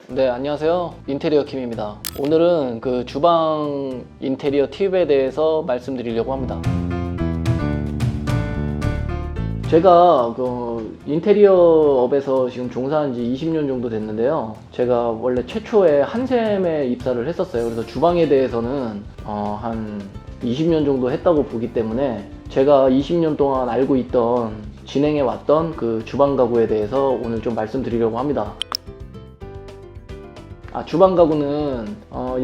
네, 안녕하세요. 인테리어 킴입니다. 오늘은 그 주방 인테리어 팁에 대해서 말씀드리려고 합니다. 제가 그 인테리어 업에서 지금 종사한 지 20년 정도 됐는데요. 제가 원래 최초에 한샘에 입사를 했었어요. 그래서 주방에 대해서는 한 20년 정도 했다고 보기 때문에 제가 20년 동안 알고 있던 진행해 왔던 그 주방 가구에 대해서 오늘 좀 말씀드리려고 합니다. 주방 가구는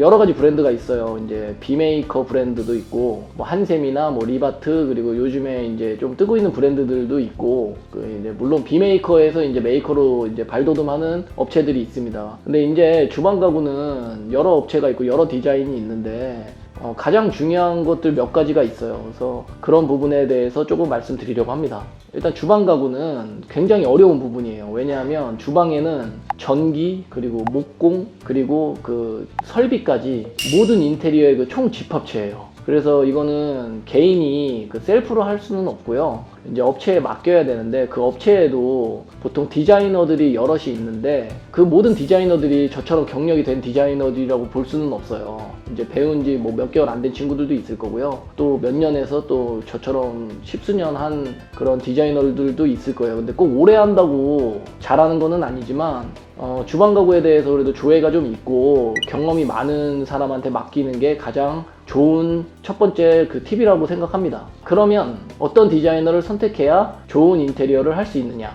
여러 가지 브랜드가 있어요. 이제 비메이커 브랜드도 있고, 뭐 한샘이나 뭐 리바트, 그리고 요즘에 이제 좀 뜨고 있는 브랜드들도 있고, 이제 물론 비메이커에서 이제 메이커로 이제 발돋움하는 업체들이 있습니다. 근데 이제 주방 가구는 여러 업체가 있고 여러 디자인이 있는데 가장 중요한 것들 몇 가지가 있어요. 그래서 그런 부분에 대해서 조금 말씀드리려고 합니다. 일단 주방 가구는 굉장히 어려운 부분이에요. 왜냐하면 주방에는 전기, 그리고 목공, 그리고 그 설비까지 모든 인테리어의 그 총 집합체예요. 그래서 이거는 개인이 그 셀프로 할 수는 없고요. 이제 업체에 맡겨야 되는데, 그 업체에도 보통 디자이너들이 여럿이 있는데 그 모든 디자이너들이 저처럼 경력이 된 디자이너들이라고 볼 수는 없어요. 이제 배운 지 뭐 몇 개월 안 된 친구들도 있을 거고요. 또 몇 년에서 또 저처럼 십수년 한 그런 디자이너들도 있을 거예요. 근데 꼭 오래 한다고 잘하는 거는 아니지만 주방 가구에 대해서 그래도 조예가 좀 있고 경험이 많은 사람한테 맡기는 게 가장 좋은 첫 번째 그 팁이라고 생각합니다. 그러면 어떤 디자이너를 선택해야 좋은 인테리어를 할 수 있느냐?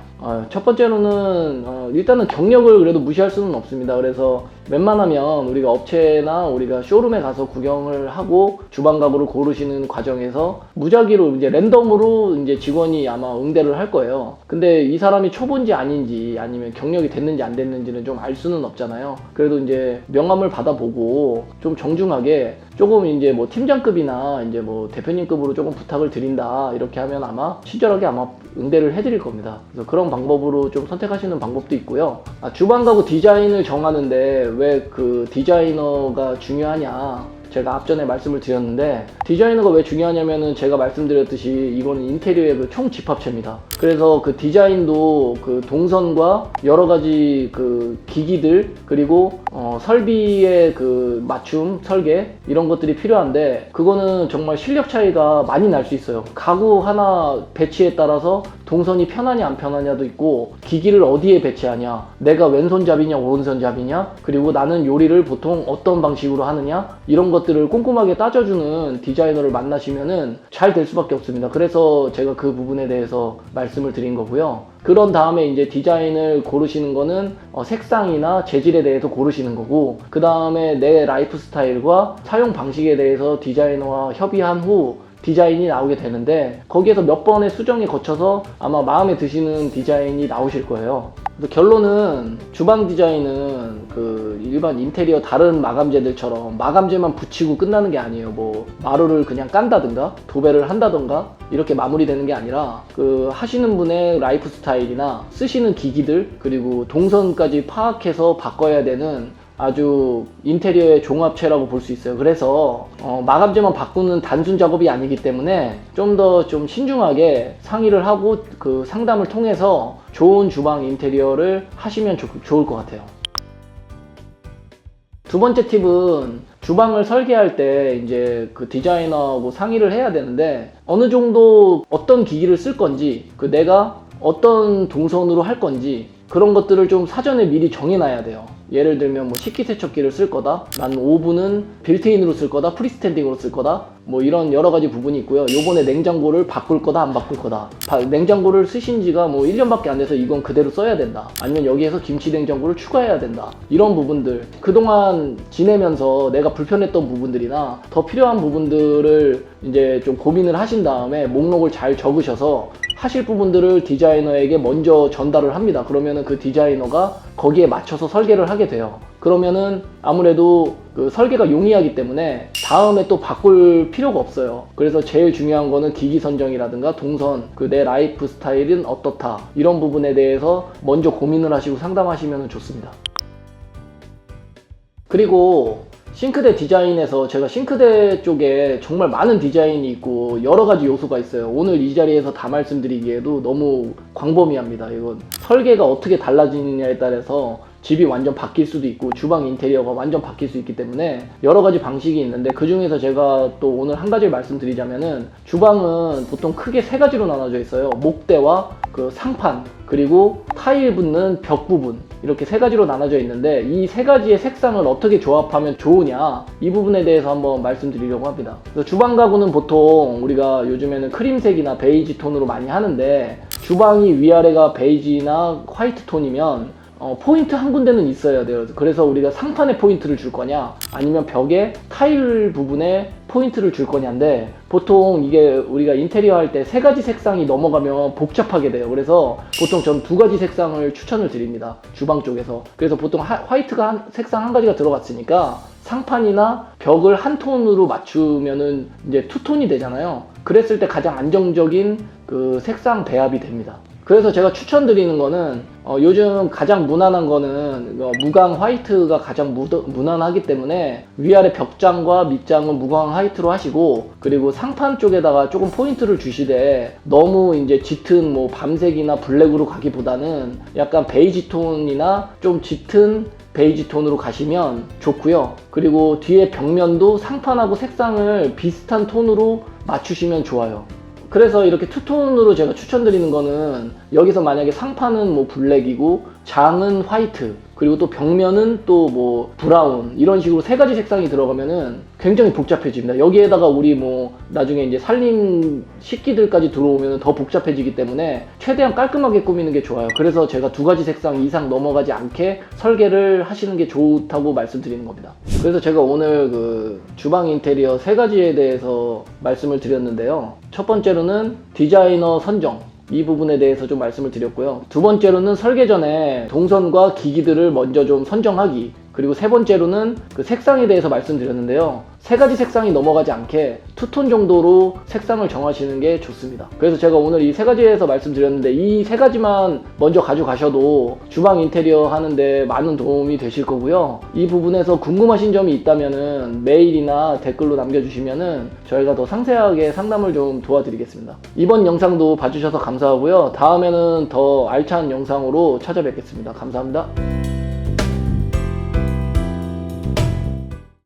첫 번째로는 일단은 경력을 그래도 무시할 수는 없습니다. 그래서 웬만하면 우리가 업체나 우리가 쇼룸에 가서 구경을 하고 주방 가구를 고르시는 과정에서 무작위로 이제 랜덤으로 이제 직원이 아마 응대를 할 거예요. 근데 이 사람이 초보인지 아닌지, 아니면 경력이 됐는지 안 됐는지는 좀 알 수는 없잖아요. 그래도 이제 명함을 받아보고 좀 정중하게 조금 이제 뭐 팀장급이나 이제 뭐 대표님급으로 조금 부탁을 드린다, 이렇게 하면 아마 친절하게 아마 응대를 해드릴 겁니다. 그래서 그런 방법으로 좀 선택하시는 방법도 있고요. 주방 가구 디자인을 정하는데 왜 그 디자이너가 중요하냐, 제가 앞전에 말씀을 드렸는데, 디자이너가 왜 중요하냐면은 제가 말씀드렸듯이 이거는 인테리어의 그 총 집합체입니다. 그래서 그 디자인도 그 동선과 여러 가지 그 기기들, 그리고 설비의 그 맞춤, 설계, 이런 것들이 필요한데, 그거는 정말 실력 차이가 많이 날 수 있어요. 가구 하나 배치에 따라서 동선이 편하냐 안 편하냐도 있고, 기기를 어디에 배치하냐, 내가 왼손잡이냐 오른손잡이냐, 그리고 나는 요리를 보통 어떤 방식으로 하느냐, 이런 것들을 꼼꼼하게 따져주는 디자이너를 만나시면은 잘 될 수밖에 없습니다. 그래서 제가 그 부분에 대해서 말씀을 드린 거고요. 그런 다음에 이제 디자인을 고르시는 거는 색상이나 재질에 대해서 고르시는 거고, 그 다음에 내 라이프 스타일과 사용 방식에 대해서 디자이너와 협의한 후 디자인이 나오게 되는데, 거기에서 몇 번의 수정에 거쳐서 아마 마음에 드시는 디자인이 나오실 거예요. 그래서 결론은 주방 디자인은 그 일반 인테리어 다른 마감재들처럼 마감재만 붙이고 끝나는 게 아니에요. 뭐 마루를 그냥 깐다든가 도배를 한다든가 이렇게 마무리되는 게 아니라, 그 하시는 분의 라이프 스타일이나 쓰시는 기기들, 그리고 동선까지 파악해서 바꿔야 되는 아주 인테리어의 종합체라고 볼 수 있어요. 그래서 마감재만 바꾸는 단순 작업이 아니기 때문에 좀 더 좀 신중하게 상의를 하고 그 상담을 통해서 좋은 주방 인테리어를 하시면 좋을 것 같아요. 두 번째 팁은, 주방을 설계할 때 이제 그 디자이너하고 상의를 해야 되는데, 어느 정도 어떤 기기를 쓸 건지, 그 내가 어떤 동선으로 할 건지, 그런 것들을 좀 사전에 미리 정해놔야 돼요. 예를 들면 뭐 식기세척기를 쓸 거다, 난 오븐은 빌트인으로 쓸 거다, 프리스탠딩으로 쓸 거다, 뭐 이런 여러 가지 부분이 있고요. 요번에 냉장고를 바꿀 거다 안 바꿀 거다, 냉장고를 쓰신 지가 뭐 1년밖에 안 돼서 이건 그대로 써야 된다, 아니면 여기에서 김치 냉장고를 추가해야 된다, 이런 부분들, 그동안 지내면서 내가 불편했던 부분들이나 더 필요한 부분들을 이제 좀 고민을 하신 다음에 목록을 잘 적으셔서 하실 부분들을 디자이너에게 먼저 전달을 합니다. 그러면은 그 디자이너가 거기에 맞춰서 설계를 하게 돼요. 그러면은 아무래도 그 설계가 용이하기 때문에 다음에 또 바꿀 필요가 없어요. 그래서 제일 중요한 거는 기기 선정이라든가 동선, 그 내 라이프 스타일은 어떻다, 이런 부분에 대해서 먼저 고민을 하시고 상담하시면 좋습니다. 그리고 싱크대 디자인에서, 제가 싱크대 쪽에 정말 많은 디자인이 있고 여러 가지 요소가 있어요. 오늘 이 자리에서 다 말씀드리기에도 너무 광범위합니다. 이건 설계가 어떻게 달라지느냐에 따라서 집이 완전 바뀔 수도 있고 주방 인테리어가 완전 바뀔 수 있기 때문에 여러 가지 방식이 있는데, 그 중에서 제가 또 오늘 한 가지를 말씀드리자면은, 주방은 보통 크게 세 가지로 나눠져 있어요. 목대와 그 상판, 그리고 타일 붙는 벽 부분, 이렇게 세 가지로 나눠져 있는데, 이 세 가지의 색상을 어떻게 조합하면 좋으냐, 이 부분에 대해서 한번 말씀드리려고 합니다. 그래서 주방 가구는 보통 우리가 요즘에는 크림색이나 베이지 톤으로 많이 하는데, 주방이 위아래가 베이지나 화이트 톤이면 포인트 한 군데는 있어야 돼요. 그래서 우리가 상판에 포인트를 줄 거냐, 아니면 벽에 타일 부분에 포인트를 줄 거냐인데, 보통 이게 우리가 인테리어 할 때 세 가지 색상이 넘어가면 복잡하게 돼요. 그래서 보통 전 두 가지 색상을 추천을 드립니다, 주방 쪽에서. 그래서 보통 화이트가 색상 한 가지가 들어갔으니까 상판이나 벽을 한 톤으로 맞추면은 이제 투톤이 되잖아요. 그랬을 때 가장 안정적인 그 색상 배합이 됩니다. 그래서 제가 추천드리는 거는, 요즘 가장 무난한 거는 무광 화이트가 가장 무난하기 때문에 위아래 벽장과 밑장은 무광 화이트로 하시고, 그리고 상판 쪽에다가 조금 포인트를 주시되, 너무 이제 짙은 뭐 밤색이나 블랙으로 가기보다는 약간 베이지 톤이나 좀 짙은 베이지 톤으로 가시면 좋고요. 그리고 뒤에 벽면도 상판하고 색상을 비슷한 톤으로 맞추시면 좋아요. 그래서 이렇게 투톤으로 제가 추천드리는 거는, 여기서 만약에 상판은 뭐 블랙이고 장은 화이트, 그리고 또 벽면은 또 뭐 브라운, 이런 식으로 세 가지 색상이 들어가면은 굉장히 복잡해집니다. 여기에다가 우리 뭐 나중에 이제 살림 식기들까지 들어오면 더 복잡해지기 때문에 최대한 깔끔하게 꾸미는 게 좋아요. 그래서 제가 두 가지 색상 이상 넘어가지 않게 설계를 하시는 게 좋다고 말씀드리는 겁니다. 그래서 제가 오늘 그 주방 인테리어 세 가지에 대해서 말씀을 드렸는데요. 첫 번째로는 디자이너 선정, 이 부분에 대해서 좀 말씀을 드렸고요. 두 번째로는 설계 전에 동선과 기기들을 먼저 좀 선정하기, 그리고 세 번째로는 그 색상에 대해서 말씀드렸는데요. 세 가지 색상이 넘어가지 않게 투톤 정도로 색상을 정하시는 게 좋습니다. 그래서 제가 오늘 이 세 가지에서 말씀드렸는데, 이 세 가지만 먼저 가져가셔도 주방 인테리어 하는데 많은 도움이 되실 거고요. 이 부분에서 궁금하신 점이 있다면은 메일이나 댓글로 남겨주시면은 저희가 더 상세하게 상담을 좀 도와드리겠습니다. 이번 영상도 봐주셔서 감사하고요. 다음에는 더 알찬 영상으로 찾아뵙겠습니다. 감사합니다.